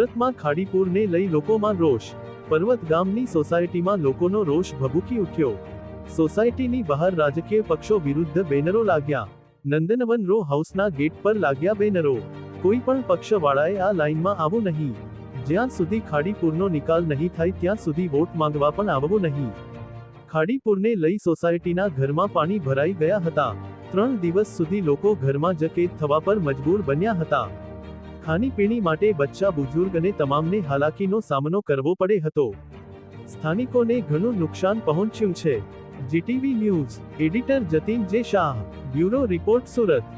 સુરતમાં ખાડીપુરને લઈ લોકોમાં રોષ. પર્વત ગામની સોસાયટીમાં લોકોનો રોષ ભભૂકી ઉઠ્યો. સોસાયટીની બહાર રાજકીય પક્ષો વિરુદ્ધ બેનરો લાગ્યા. નંદનવન રો હાઉસના ગેટ પર લાગ્યા બેનરો. કોઈ પણ પક્ષવાળાએ આ લાઇનમાં આવવું નહીં. જ્યાં સુધી ખાડીપુરનો નિકાલ નહીં થાય ત્યાં સુધી વોટ માંગવા પણ આવવું નહીં. ખાડીપુરને લઈ સોસાયટીના ઘરમાં પાણી ભરાઈ ગયા હતા. 3 દિવસ સુધી લોકો ઘરમાં જ કેદ થવા પર મજબૂર બન્યા હતા. ખાણીપીણી માટે બચ્ચા બુઝુર્ગ અને તમામને હાલાકીનો સામનો કરવો પડે હતો. સ્થાનિકોને ઘણું નુકસાન પહોંચ્યું છે. જીટીવી ન્યૂઝ એડિટર જતીન જે શાહ, બ્યુરો રિપોર્ટ સુરત.